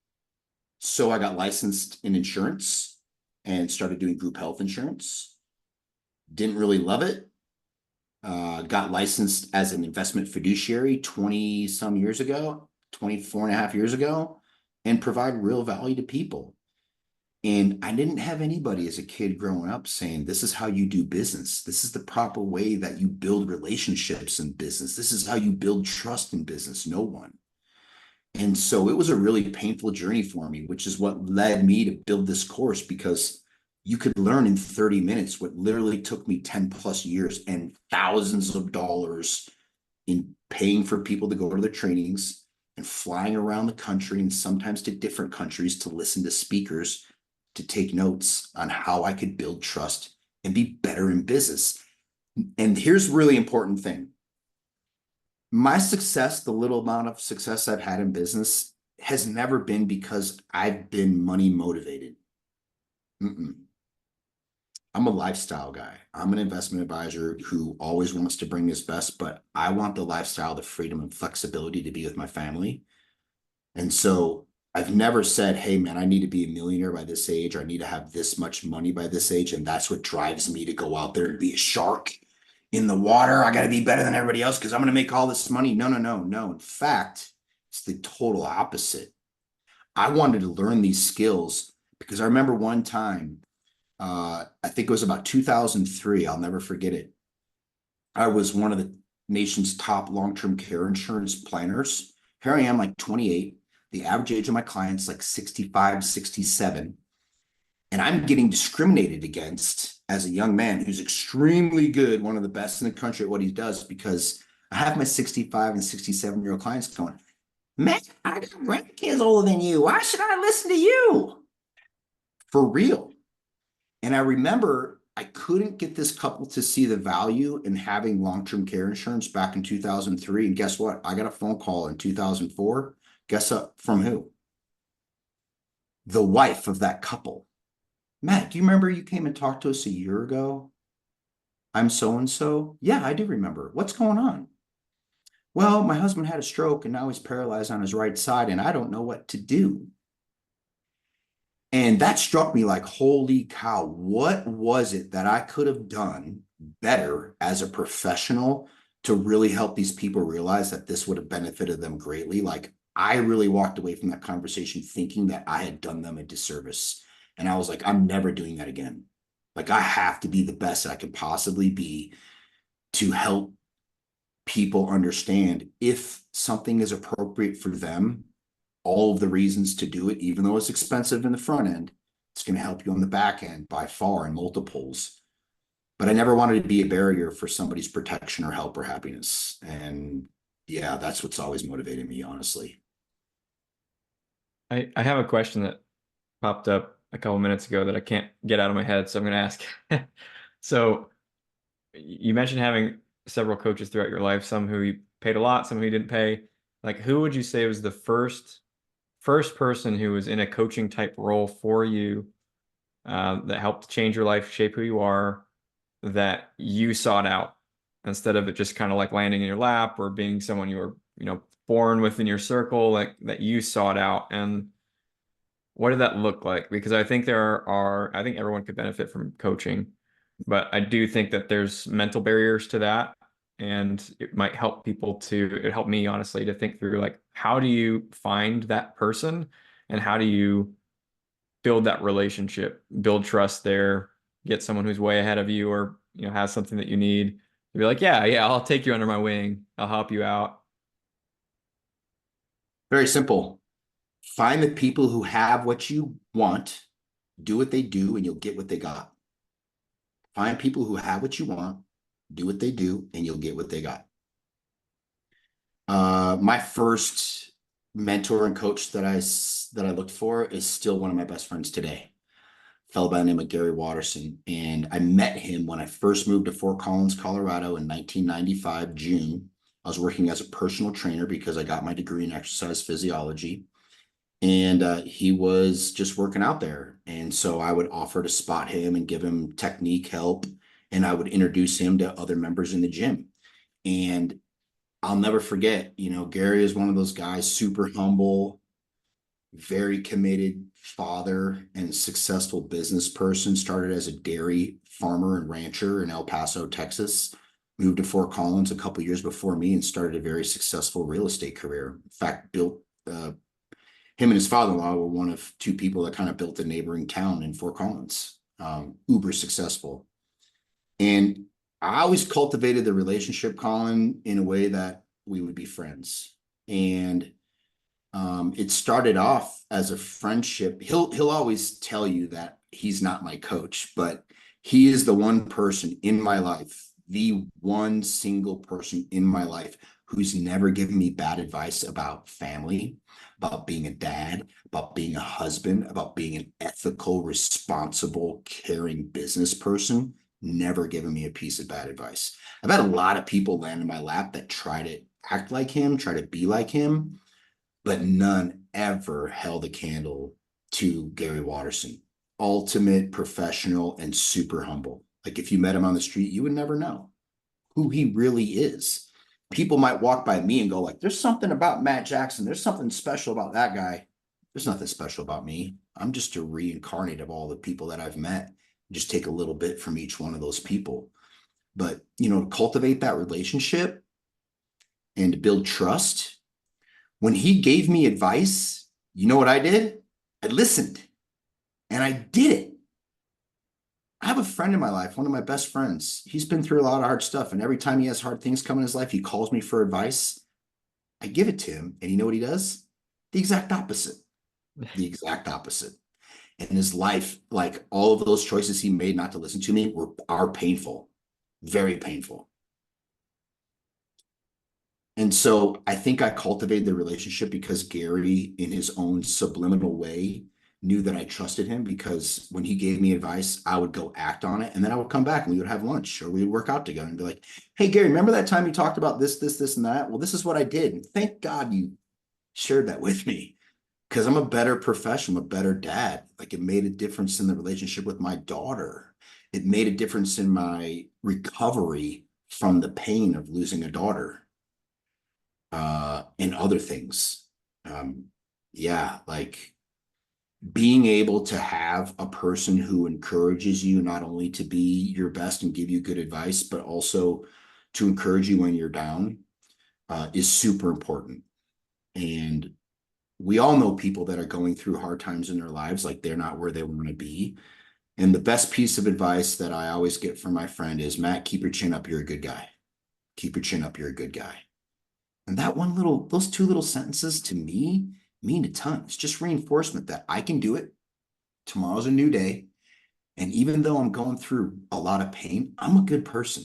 Speaker 7: So I got licensed in insurance and started doing group health insurance. Didn't really love it. Got licensed as an investment fiduciary 20 some years ago, 24 and a half years ago, and provide real value to people. And I didn't have anybody as a kid growing up saying, this is how you do business. This is the proper way that you build relationships in business. This is how you build trust in business. No one. And so it was a really painful journey for me, which is what led me to build this course, because you could learn in 30 minutes what literally took me 10 plus years and thousands of dollars in paying for people to go to their trainings and flying around the country and sometimes to different countries to listen to speakers, to take notes on how I could build trust and be better in business. And here's a really important thing. My success, the little amount of success I've had in business, has never been because I've been money motivated. I'm a lifestyle guy. I'm an investment advisor who always wants to bring his best, but I want the lifestyle, the freedom and flexibility to be with my family. And so I've never said, hey man, I need to be a millionaire by this age, or I need to have this much money by this age. And that's what drives me to go out there and be a shark in the water. I got to be better than everybody else because I'm going to make all this money. No. In fact, it's the total opposite. I wanted to learn these skills because I remember one time, I think it was about 2003. I'll never forget it. I was one of the nation's top long-term care insurance planners. Here I am, like 28. The average age of my clients like 65, 67. And I'm getting discriminated against as a young man who's extremely good, one of the best in the country at what he does, because I have my 65 and 67-year-old clients going, man, I got grandkids older than you. Why should I listen to you? For real. And I remember I couldn't get this couple to see the value in having long-term care insurance back in 2003. And guess what? I got a phone call in 2004. Guess from who? The wife of that couple. Matt, do you remember you came and talked to us a year ago? I'm so-and-so. Yeah, I do remember. What's going on? Well, my husband had a stroke and now he's paralyzed on his right side and I don't know what to do. And that struck me like, holy cow, what was it that I could have done better as a professional to really help these people realize that this would have benefited them greatly? Like, I really walked away from that conversation thinking that I had done them a disservice. And I was like, I'm never doing that again. Like, I have to be the best that I could possibly be to help people understand if something is appropriate for them, all of the reasons to do it, even though it's expensive in the front end, it's going to help you on the back end by far in multiples. But I never wanted to be a barrier for somebody's protection or help or happiness. And yeah, that's what's always motivated me, honestly.
Speaker 6: I have a question that popped up a couple minutes ago that I can't get out of my head, so I'm going to ask. So you mentioned having several coaches throughout your life, some who you paid a lot, some who you didn't pay. Like, who would you say was the first person who was in a coaching type role for you that helped change your life, shape who you are, that you sought out instead of it just kind of like landing in your lap or being someone you were, born within your circle, like that you sought out? And what did that look like? Because I think I think everyone could benefit from coaching, but I do think that there's mental barriers to that. And it might help it helped me honestly to think through, like, how do you find that person and how do you build that relationship, build trust there, get someone who's way ahead of you or, has something that you need to be like, yeah, I'll take you under my wing. I'll help you out.
Speaker 7: Very simple. Find the people who have what you want, do what they do, and you'll get what they got. Find people who have what you want, do what they do, and you'll get what they got. My first mentor and coach that I looked for is still one of my best friends today. fellow by the name of Gary Watterson. And I met him when I first moved to Fort Collins, Colorado in 1995, June. I was working as a personal trainer because I got my degree in exercise physiology. And he was just working out there. And so I would offer to spot him and give him technique help. And I would introduce him to other members in the gym. And I'll never forget, Gary is one of those guys, super humble, very committed father and successful business person. Started as a dairy farmer and rancher in El Paso, Texas. Moved to Fort Collins a couple years before me and started a very successful real estate career. In fact, built him and his father-in-law were one of two people that kind of built a neighboring town in Fort Collins. Uber successful. And I always cultivated the relationship, Colin, in a way that we would be friends. And it started off as a friendship. He'll always tell you that he's not my coach, but he is the one person in my life, the one single person in my life who's never given me bad advice about family, about being a dad, about being a husband, about being an ethical, responsible, caring business person. Never given me a piece of bad advice. I've had a lot of people land in my lap that try to act like him, try to be like him, but none ever held a candle to Gary Watterson. Ultimate professional and super humble. Like if you met him on the street, you would never know who he really is. People might walk by me and go like, there's something about Matt Jackson. There's something special about that guy. There's nothing special about me. I'm just a reincarnate of all the people that I've met. Just take a little bit from each one of those people. But, to cultivate that relationship and to build trust, when he gave me advice, you know what I did? I listened and I did it. I have a friend in my life, one of my best friends. He's been through a lot of hard stuff. And every time he has hard things come in his life, he calls me for advice. I give it to him. And you know what he does? The exact opposite. The exact opposite. And his life, like all of those choices he made not to listen to me are painful, very painful. And so I think I cultivated the relationship because Gary, in his own subliminal way, knew that I trusted him, because when he gave me advice, I would go act on it. And then I would come back and we would have lunch or we would work out together and be like, hey, Gary, remember that time you talked about this, and that? Well, this is what I did. And thank God you shared that with me, because I'm a better professional, a better dad. Like it made a difference in the relationship with my daughter. It made a difference in my recovery from the pain of losing a daughter. And other things. Like being able to have a person who encourages you not only to be your best and give you good advice, but also to encourage you when you're down is super important. And we all know people that are going through hard times in their lives, like they're not where they want to be. And the best piece of advice that I always get from my friend is, Matt, keep your chin up. You're a good guy. Keep your chin up. You're a good guy. And those two little sentences to me mean a ton. It's just reinforcement that I can do it. Tomorrow's a new day. And even though I'm going through a lot of pain, I'm a good person.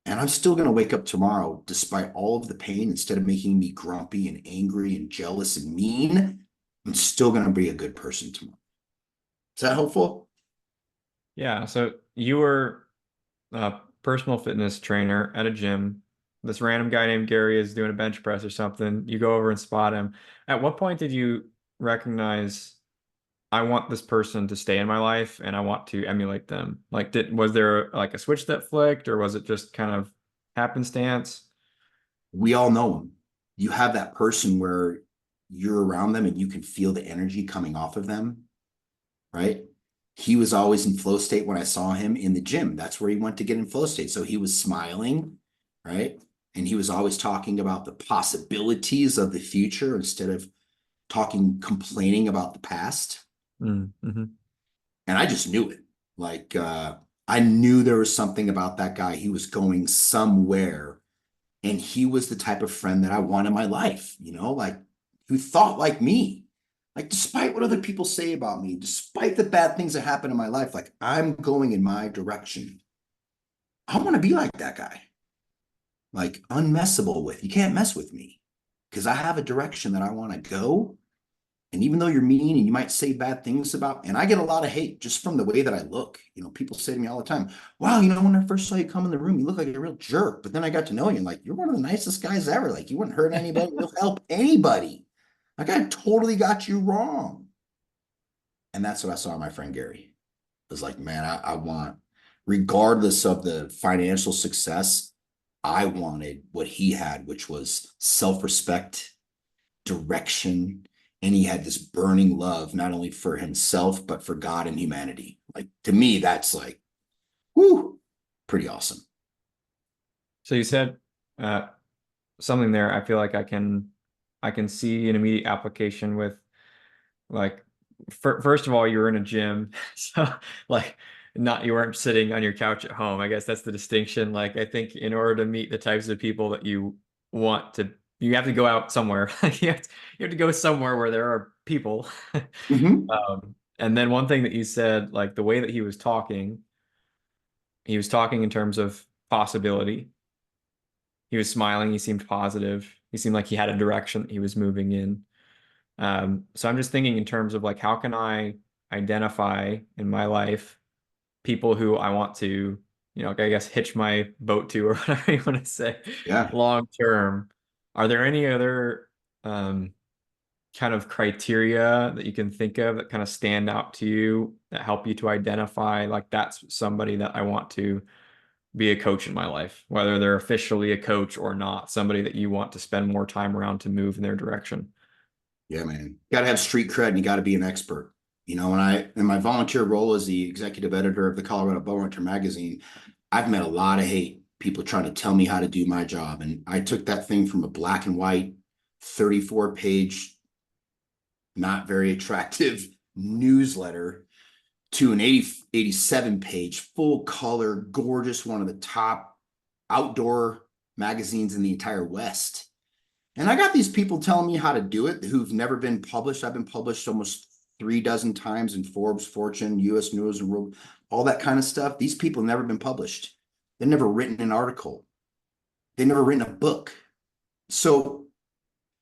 Speaker 7: And I'm still going to wake up tomorrow, despite all of the pain. Instead of making me grumpy and angry and jealous and mean, I'm still going to be a good person tomorrow. Is that helpful?
Speaker 6: Yeah. So you were a personal fitness trainer at a gym. This random guy named Gary is doing a bench press or something. You go over and spot him. At what point did you recognize, I want this person to stay in my life and I want to emulate them? Like, was there like a switch that flicked, or was it just kind of happenstance?
Speaker 7: We all know them. You have that person where you're around them and you can feel the energy coming off of them, right? He was always in flow state when I saw him in the gym. That's where he went to get in flow state. So he was smiling, right? And he was always talking about the possibilities of the future instead of complaining about the past.
Speaker 6: Mm-hmm.
Speaker 7: And I just knew it. Like, I knew there was something about that guy. He was going somewhere. And he was the type of friend that I want in my life, like who thought like me. Like, despite what other people say about me, despite the bad things that happen in my life, like I'm going in my direction. I want to be like that guy. Like unmessable with. You can't mess with me because I have a direction that I want to go. And even though you're mean and you might say bad things about, and I get a lot of hate just from the way that I look. People say to me all the time, wow, when I first saw you come in the room, you look like a real jerk. But then I got to know you and like, you're one of the nicest guys ever. Like you wouldn't hurt anybody. You'll help anybody. Like I totally got you wrong. And that's what I saw in my friend Gary. It was like, man, I want, regardless of the financial success, I wanted what he had, which was self-respect, direction, and he had this burning love, not only for himself, but for God and humanity. Like, to me, that's like, whoo, pretty awesome.
Speaker 6: So you said something there. I feel like I can see an immediate application with, like, first of all, you were in a gym, so like you weren't sitting on your couch at home. I guess that's the distinction. Like, I think in order to meet the types of people that you want to, you have to go out somewhere. you have to go somewhere where there are people. And then one thing that you said, like the way that he was talking in terms of possibility. He was smiling. He seemed positive. He seemed like he had a direction that he was moving in. So I'm just thinking in terms of like, how can I identify in my life people who I want to, I guess hitch my boat to, or whatever you want to say, long term. Are there any other kind of criteria that you can think of that kind of stand out to you that help you to identify like that's somebody that I want to be a coach in my life, whether they're officially a coach or not, somebody that you want to spend more time around to move in their direction?
Speaker 7: Yeah, man. You got to have street cred and you got to be an expert. In my volunteer role as the executive editor of the Colorado Bowhunter magazine, I've met a lot of hate, people trying to tell me how to do my job. And I took that thing from a black and white, 34-page, not very attractive newsletter to an 87-page, full color, gorgeous, one of the top outdoor magazines in the entire West. And I got these people telling me how to do it who've never been published. I've been published almost 36 times in Forbes, Fortune, US News and World, all that kind of stuff. These people have never been published. They've never written an article. They've never written a book. So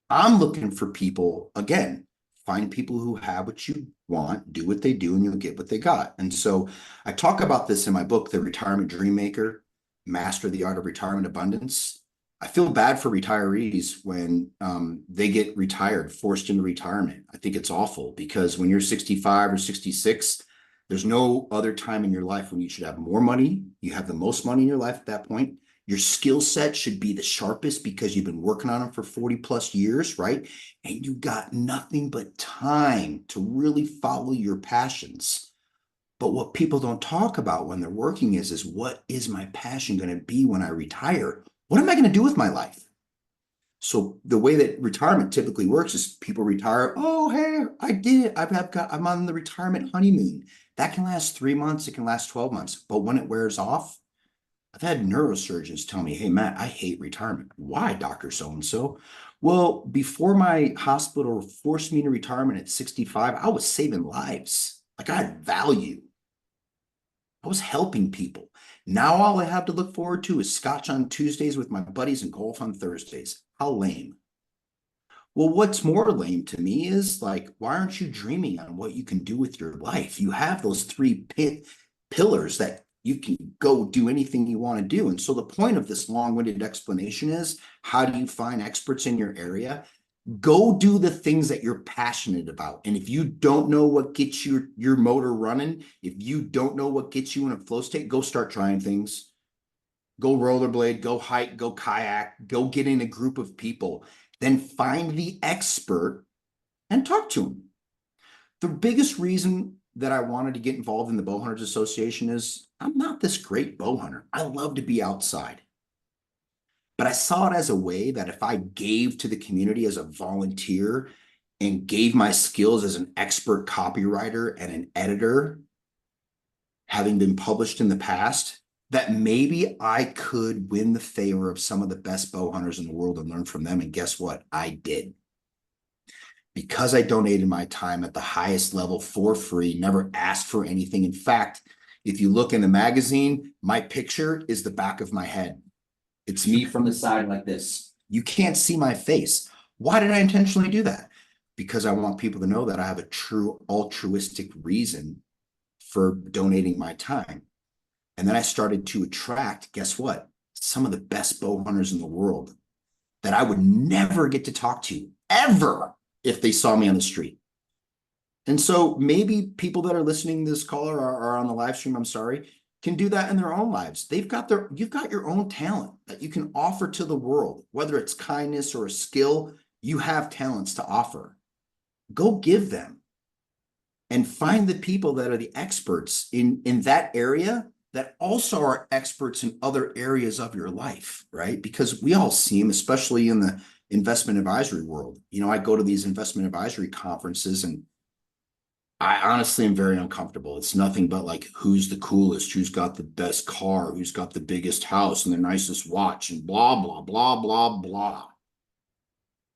Speaker 7: I'm looking for people, again, find people who have what you want, do what they do, and you'll get what they got. And so I talk about this in my book, The Retirement Dream Maker, Master the Art of Retirement Abundance. I feel bad for retirees when they get retired, forced into retirement. I think it's awful because when you're 65 or 66, there's no other time in your life when you should have more money. You have the most money in your life at that point. Your skill set should be the sharpest because you've been working on them for 40 plus years, right? And you got nothing but time to really follow your passions. But what people don't talk about when they're working is what is my passion going to be when I retire? What am I going to do with my life? So the way that retirement typically works is people retire. Oh, hey, I did it. I'm on the retirement honeymoon. That can last 3 months. It can last 12 months. But when it wears off, I've had neurosurgeons tell me, hey, Matt, I hate retirement. Why, Dr. So-and-so? Well, before my hospital forced me into retirement at 65, I was saving lives. Like I had value. I was helping people. Now all I have to look forward to is scotch on Tuesdays with my buddies and golf on Thursdays. How lame. Well, what's more lame to me is like, why aren't you dreaming on what you can do with your life? You have those three pillars that you can go do anything you want to do. And so the point of this long-winded explanation is, how do you find experts in your area? Go do the things that you're passionate about. And if you don't know what gets your motor running, if you don't know what gets you in a flow state, go start trying things. Go rollerblade, go hike, go kayak, go get in a group of people. Then find the expert and talk to them. The biggest reason that I wanted to get involved in the Bowhunters Association is I'm not this great bow hunter. I love to be outside. But I saw it as a way that if I gave to the community as a volunteer and gave my skills as an expert copywriter and an editor, having been published in the past, that maybe I could win the favor of some of the best bow hunters in the world and learn from them. And guess what? I did. Because I donated my time at the highest level for free, never asked for anything. In fact, if you look in the magazine, my picture is the back of my head. It's me from the side like this. You can't see my face. Why did I intentionally do that? because I want people to know that I have a true altruistic reason for donating my time. And then I started to attract, guess what? Some of the best bow hunters in the world that I would never get to talk to ever if they saw me on the street. And so maybe people that are listening to this call or are on the live stream, I'm sorry, can do that in their own lives. You've got your own talent that you can offer to the world, whether it's kindness or a skill. You have talents to offer. Go give them and find the people that are the experts in that area that also are experts in other areas of your life, right? Because we all see them, especially in the investment advisory world. I go to these investment advisory conferences and I honestly am very uncomfortable. It's nothing but like, who's the coolest, who's got the best car, who's got the biggest house and the nicest watch and blah, blah, blah, blah, blah.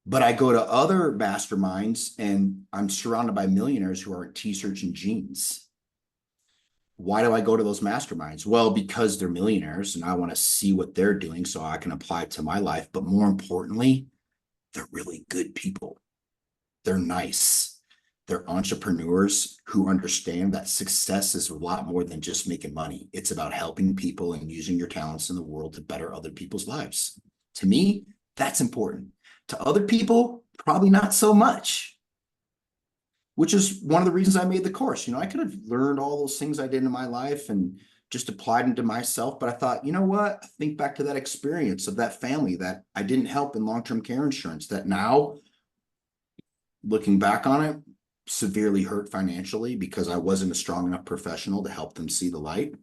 Speaker 7: But I go to other masterminds and I'm surrounded by millionaires who are in t-shirts and jeans. Why do I go to those masterminds? Well, because they're millionaires and I want to see what they're doing so I can apply it to my life. But more importantly, they're really good people. They're nice. They're entrepreneurs who understand that success is a lot more than just making money. It's about helping people and using your talents in the world to better other people's lives. To me, that's important. To other people, probably not so much, which is one of the reasons I made the course. I could have learned all those things I did in my life and just applied them to myself. But I thought, you know what? I think back to that experience of that family that I didn't help in long-term care insurance that now, looking back on it, severely hurt financially because I wasn't a strong enough professional to help them see the light.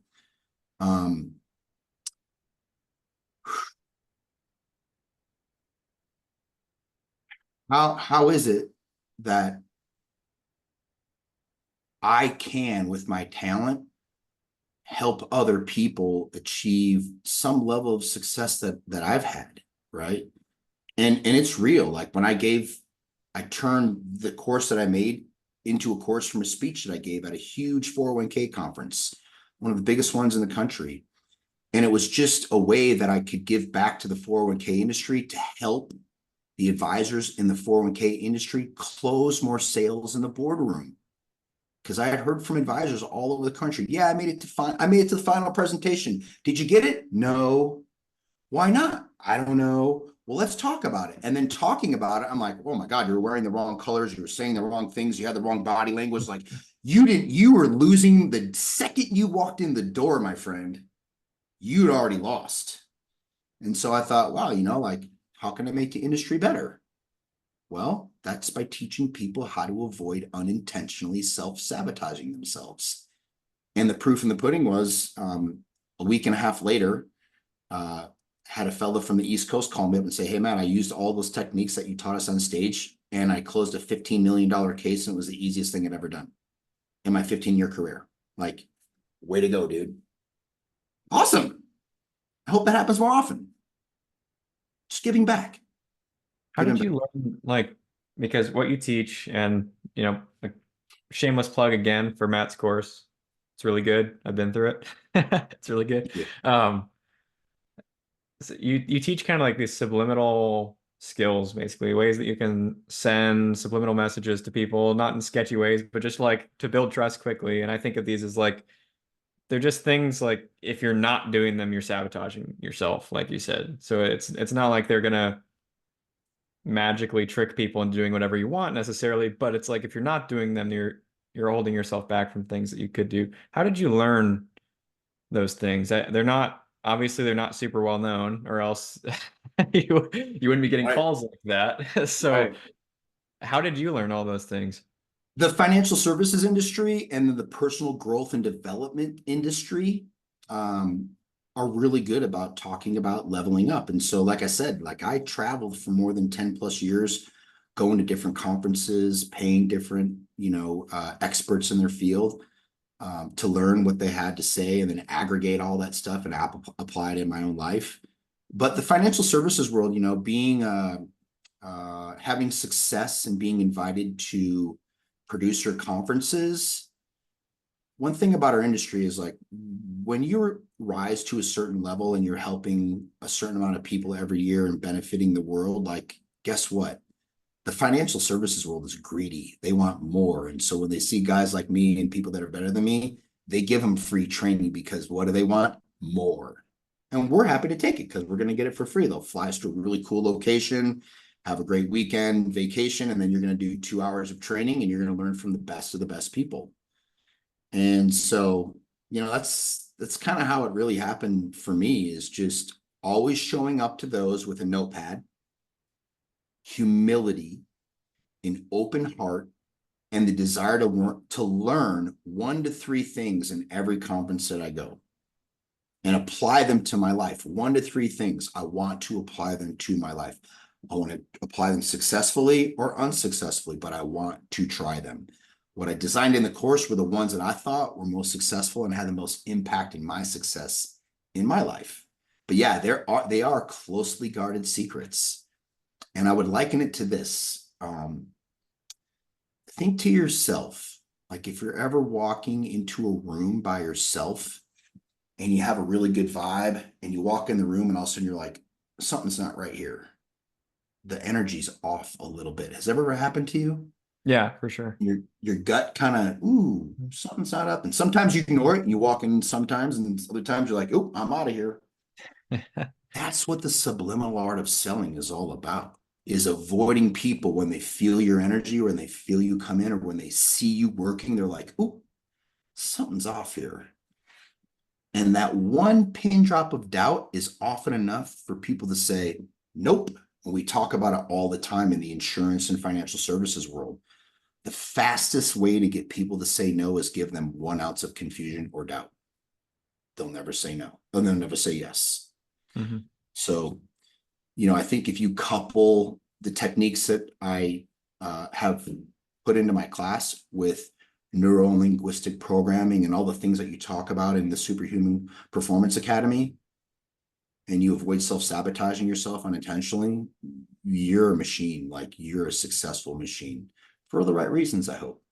Speaker 7: How is it that I can, with my talent, help other people achieve some level of success that I've had, right? And it's real. Like when I turned the course that I made into a course from a speech that I gave at a huge 401k conference, one of the biggest ones in the country. And it was just a way that I could give back to the 401k industry to help the advisors in the 401k industry close more sales in the boardroom. Because I had heard from advisors all over the country. Yeah, I made it to the final presentation. Did you get it? No. Why not? I don't know. Well, let's talk about it. And then talking about it, I'm like, oh my God, you're wearing the wrong colors. You were saying the wrong things. You had the wrong body language. Like you were losing the second you walked in the door, my friend, you'd already lost. And so I thought, wow, like, how can I make the industry better? Well, that's by teaching people how to avoid unintentionally self-sabotaging themselves. And the proof in the pudding was a week and a half later, had a fellow from the East Coast call me up and say, hey, man, I used all those techniques that you taught us on stage and I closed a $15 million case and it was the easiest thing I'd ever done in my 15-year career. Like, way to go, dude. Awesome. I hope that happens more often. Just giving back.
Speaker 6: How did you learn, like, because what you teach and, like, shameless plug again for Matt's course. It's really good. I've been through it. It's really good.
Speaker 7: Yeah.
Speaker 6: So you teach kind of like these subliminal skills, basically ways that you can send subliminal messages to people, not in sketchy ways, but just like to build trust quickly. And I think of these as like, they're just things like if you're not doing them, you're sabotaging yourself, like you said. So it's not like they're gonna magically trick people into doing whatever you want necessarily, but it's like if you're not doing them, you're holding yourself back from things that you could do. How did you learn those things? They're not obviously they're not super well known, or else you wouldn't be getting calls like that. So how did you learn all those things?
Speaker 7: The financial services industry and the personal growth and development industry are really good about talking about leveling up. And so, like I said, like I traveled for more than 10 plus years, going to different conferences, paying different, experts in their field to learn what they had to say and then aggregate all that stuff and apply it in my own life. But the financial services world, being having success and being invited to producer conferences. One thing about our industry is like when you rise to a certain level and you're helping a certain amount of people every year and benefiting the world, like guess what? the financial services world is greedy. They want more. And so when they see guys like me and people that are better than me, they give them free training because what do they want? More. And we're happy to take it because we're going to get it for free. They'll fly us to a really cool location, have a great weekend vacation, and then you're going to do 2 hours of training and you're going to learn from the best of the best people. And so, that's kind of how it really happened for me, is just always showing up to those with a notepad, humility, an open heart, and the desire to learn 1 to 3 things in every conference that I go and apply them to my life. 1 to 3 things. I want to apply them to my life. I want to apply them successfully or unsuccessfully, but I want to try them. What I designed in the course were the ones that I thought were most successful and had the most impact in my success in my life. But yeah, they are closely guarded secrets. And I would liken it to this. Think to yourself, like if you're ever walking into a room by yourself and you have a really good vibe and you walk in the room and all of a sudden you're like, something's not right here. The energy's off a little bit. Has that ever happened to you?
Speaker 6: Yeah, for sure.
Speaker 7: Your gut kind of, ooh, something's not up. And sometimes you ignore it and you walk in sometimes, and other times you're like, oh, I'm out of here. That's what the subliminal art of selling is all about, is avoiding people when they feel your energy or when they feel you come in or when they see you working. They're like, oh, something's off here. And that one pin drop of doubt is often enough for people to say, nope. And we talk about it all the time in the insurance and financial services world. The fastest way to get people to say no is give them 1 ounce of confusion or doubt. They'll never say no. They'll never say yes.
Speaker 6: Mm-hmm.
Speaker 7: So, I think if you couple the techniques that I have put into my class with neuro-linguistic programming and all the things that you talk about in the Superhuman Performance Academy, and you avoid self-sabotaging yourself unintentionally, you're a machine. Like, you're a successful machine for the right reasons, I hope.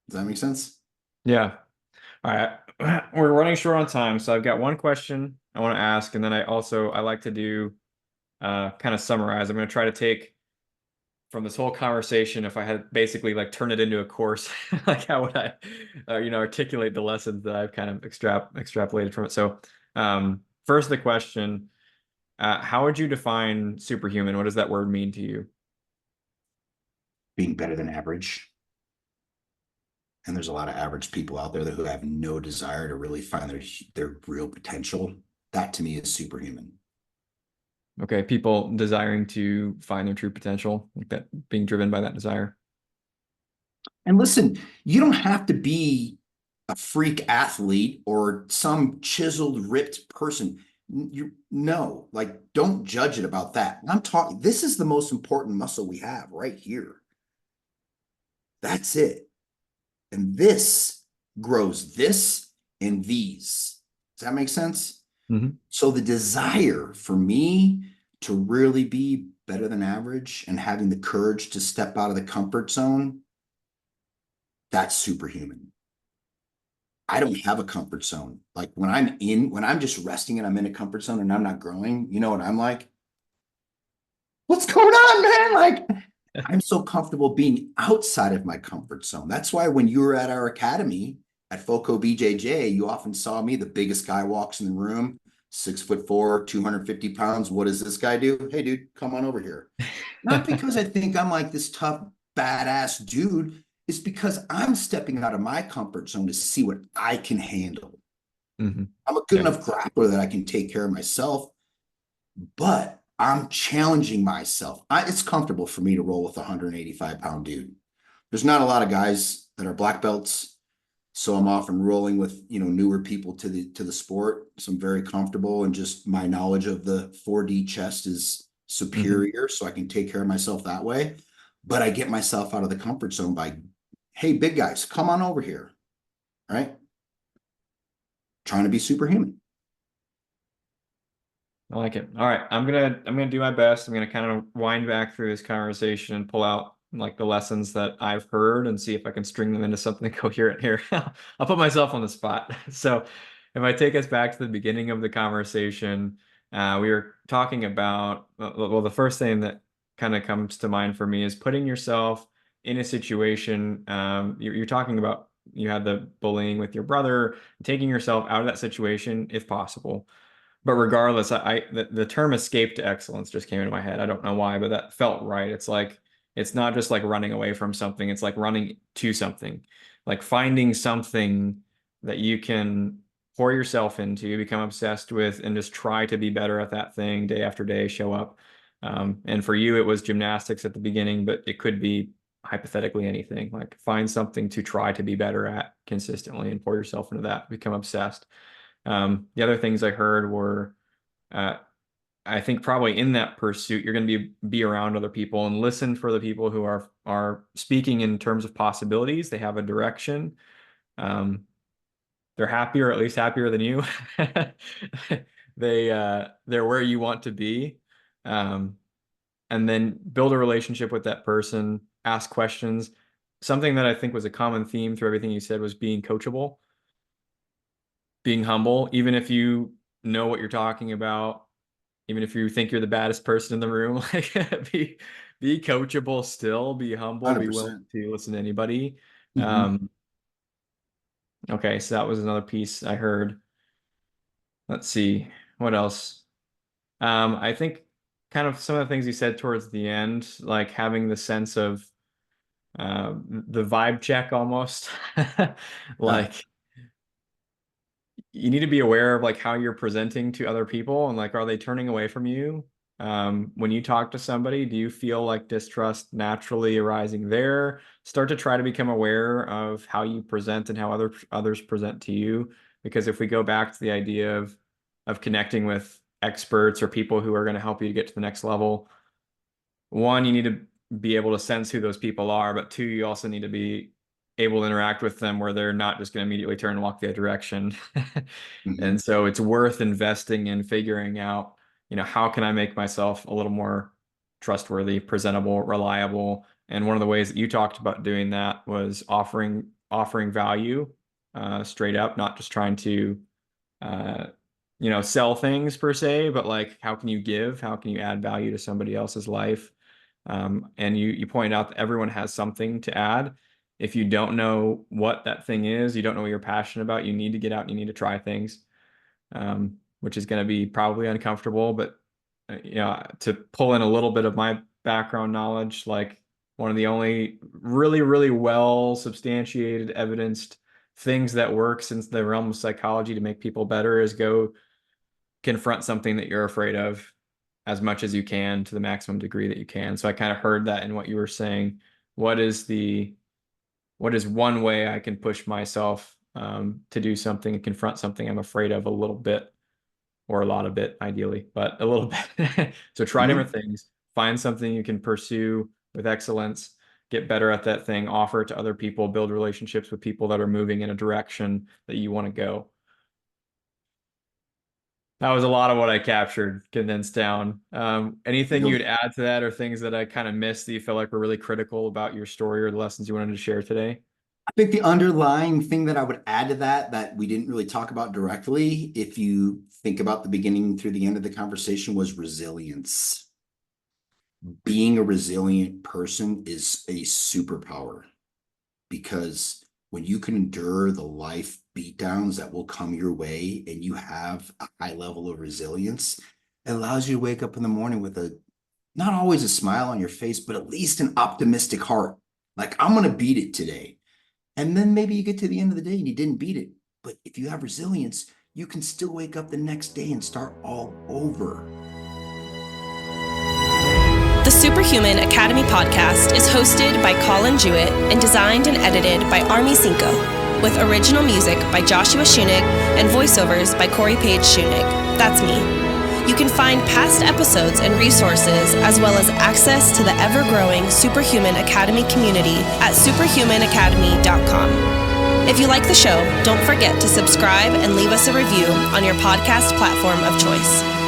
Speaker 7: Does that make sense?
Speaker 6: Yeah. All right. We're running short on time, so I've got one question I want to ask, and then I like to do kind of summarize. I'm going to try to take from this whole conversation, if I had basically like turn it into a course, like how would I, articulate the lessons that I've kind of extrapolated from it. So first, the question, how would you define superhuman? What does that word mean to you?
Speaker 7: Being better than average. And there's a lot of average people out there who have no desire to really find their real potential. That to me is superhuman.
Speaker 6: Okay, people desiring to find their true potential, like that, being driven by that desire.
Speaker 7: And listen, you don't have to be a freak athlete or some chiseled, ripped person. Don't judge it about that. I'm talking, this is the most important muscle we have right here. That's it. And this grows this and these. Does that make sense?
Speaker 6: Mm-hmm.
Speaker 7: So the desire for me to really be better than average and having the courage to step out of the comfort zone, that's superhuman. I don't have a comfort zone. Like when I'm just resting and I'm in a comfort zone and I'm not growing, you know what I'm like? What's going on, man? Like, I'm so comfortable being outside of my comfort zone. That's why when you were at our academy at FOCO BJJ, you often saw me, the biggest guy walks in the room, 6'4", 250 pounds. What does this guy do? Hey, dude, come on over here. Not because I think I'm like this tough, badass dude. It's because I'm stepping out of my comfort zone to see what I can handle.
Speaker 6: Mm-hmm.
Speaker 7: I'm a good enough grappler that I can take care of myself, but I'm challenging myself. It's comfortable for me to roll with a 185-pound dude. There's not a lot of guys that are black belts, so I'm often rolling with newer people to the sport. So I'm very comfortable, and just my knowledge of the 4D chest is superior, so I can take care of myself that way. But I get myself out of the comfort zone by, hey, big guys, come on over here, right? Trying to be superhuman.
Speaker 6: I like it. All right, I'm gonna do my best. I'm gonna kind of wind back through this conversation and pull out like the lessons that I've heard and see if I can string them into something coherent here. I'll put myself on the spot. So if I take us back to the beginning of the conversation, we were talking about, well, the first thing that kind of comes to mind for me is putting yourself in a situation. You're talking about, you had the bullying with your brother, taking yourself out of that situation if possible. But regardless, the term escape to excellence just came into my head. I don't know why, but that felt right. It's like, it's not just like running away from something. It's like running to something, like finding something that you can pour yourself into, become obsessed with, and just try to be better at that thing day after day, show up. And for you, it was gymnastics at the beginning, but it could be hypothetically anything. Like find something to try to be better at consistently and pour yourself into that, become obsessed. The other things I heard were, I think probably in that pursuit, you're going to be around other people and listen for the people who are speaking in terms of possibilities. They have a direction. They're happier, at least happier than you. They're where you want to be. And then build a relationship with that person, ask questions. Something that I think was a common theme through everything you said was being coachable, being humble, even if you know what you're talking about, even if you think you're the baddest person in the room, like be coachable still, be humble,
Speaker 7: 100%.
Speaker 6: be willing to listen to anybody.
Speaker 7: Mhm.
Speaker 6: Okay, so that was another piece I heard. Let's see, what else? I think kind of some of the things you said towards the end, like having the sense of the vibe check almost. Like you need to be aware of like how you're presenting to other people and like, are they turning away from you? When you talk to somebody, do you feel like distrust naturally arising there? Start to try to become aware of how you present and how others present to you. Because if we go back to the idea of connecting with experts or people who are going to help you to get to the next level, one, you need to be able to sense who those people are, but two, you also need to be able to interact with them where they're not just going to immediately turn and walk the other direction. And so it's worth investing in figuring out, how can I make myself a little more trustworthy, presentable, reliable? And one of the ways that you talked about doing that was offering value straight up, not just trying to sell things per se, but like how can you give? How can you add value to somebody else's life? And you point out that everyone has something to add. If you don't know what that thing is, you don't know what you're passionate about, you need to get out and you need to try things, which is going to be probably uncomfortable. But to pull in a little bit of my background knowledge, like one of the only really, really well substantiated, evidenced things that work since the realm of psychology to make people better is go confront something that you're afraid of as much as you can to the maximum degree that you can. So I kind of heard that in what you were saying. What is one way I can push myself to do something and confront something I'm afraid of a little bit, or a lot of it, ideally, but a little bit. So try different things, find something you can pursue with excellence, get better at that thing, offer it to other people, build relationships with people that are moving in a direction that you want to go. That was a lot of what I captured, condensed down. Anything you'd add to that, or things that I kind of missed that you feel like were really critical about your story or the lessons you wanted to share today?
Speaker 7: I think the underlying thing that I would add to that we didn't really talk about directly, if you think about the beginning through the end of the conversation, was resilience. Being a resilient person is a superpower, because when you can endure the life beatdowns that will come your way and you have a high level of resilience, it allows you to wake up in the morning with not always a smile on your face, but at least an optimistic heart. Like, I'm going to beat it today. And then maybe you get to the end of the day and you didn't beat it. But if you have resilience, you can still wake up the next day and start all over.
Speaker 5: The Superhuman Academy podcast is hosted by Colin Jewett and designed and edited by Army Cinco, with original music by Joshua Schunig and voiceovers by Corey Page Schunig. That's me. You can find past episodes and resources, as well as access to the ever-growing Superhuman Academy community at superhumanacademy.com. If you like the show, don't forget to subscribe and leave us a review on your podcast platform of choice.